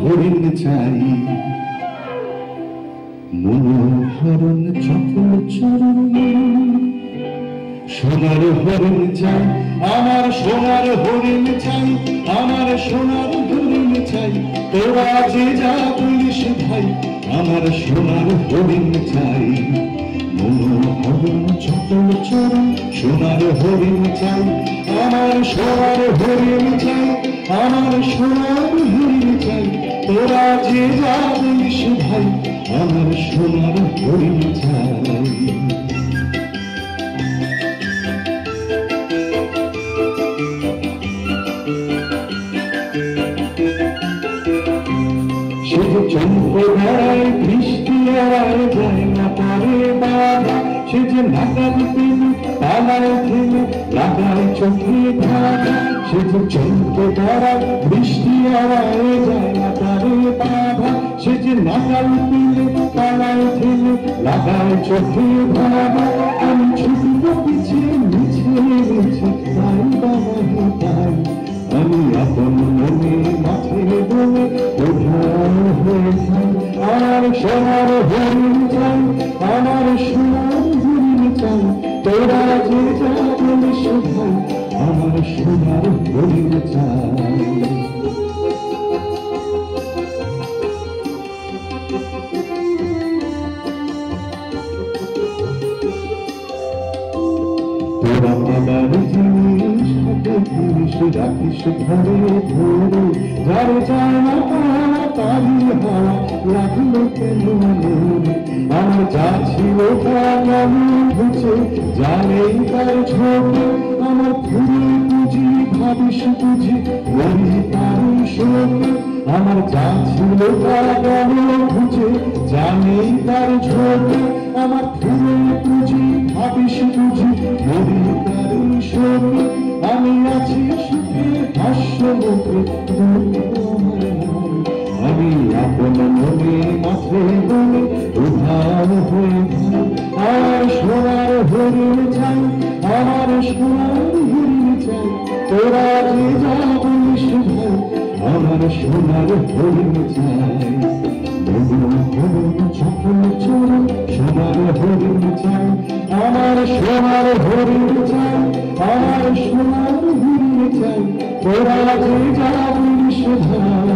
হরিণ চাই, মনোহরণ চপল চরণ। সোনার হরিণ চাই, আমার সোনার হরিণ চাই, আমার সোনার হরিণ চাই। তোরা যে যা বলিস ভাই, আমার সোনার হরিণ চাই। মনোহরণ চপল চরণ, সোনার হরিণ চাই, আমার সোনার হরিণ চাই, আমার সোনার হরিণ চাই। তোরা যে যা বলিস ভাই, আমার সোনার হরিণ চাই। সে যে চন্দ্রধারায় বৃষ্টি আড়ায় যায় না পারে বাধা, সে যে নাগাল পেলে পালায় থেমে লাগায় চোখে ধাঁধা। সে যে চন্দ্রধারায় বৃষ্টি আড়ায় যায় না পারে বাধা, সে যে নাগাল পেলে পালায় থেমে লাগায় চোখে ধাঁধা। আমি ছুটব পিছিয়ে মিছে মিছে, তাই বাবা তাই আমি আপন মনে মাঠে বলে উধার হয়ে যাই। আমার সোনার হরিণ চাই, আমার সোনার হরিণ চাই। তোরা যে যা বলিস ভাই, আমার সোনার হরিণ চাই। তোরা বাবার জিনিস হাতে জিনিস রাখিস ঘরে ধরে, যার যায় না পাওয়া তারই হাওয়া লাগলো কেন মনে। আমার যা ছিল তা কেমন ঘুচে জানেই তার ছোটে, আমার ফুলে বুঝি ভাবিস বুঝি বলি তারই শোকে। আমার যা ছিল তা কেমন ঘুচে জানেই তার ছোটে, আমার ফুলে বুঝি ভাবিস বুঝি বলি তারই শোকে। আমি আছি সুখে হাস্য মুখে, আমি আপন মনে মাঠে বলে উধার হয়ে যাই। আমার সোনার হরিণ চাই, আমার সোনার হরিণ চাই। তোরা যে যা বলিস ভাই, আমার সোনার হরিণ চাই। মনোহরণ চপল চরণ, সোনার হরিণ চাই, আমার সোনার হরিণ চাই, আমার সোনার হরিণ চাই। তোরা যে যা বলিস ভাই,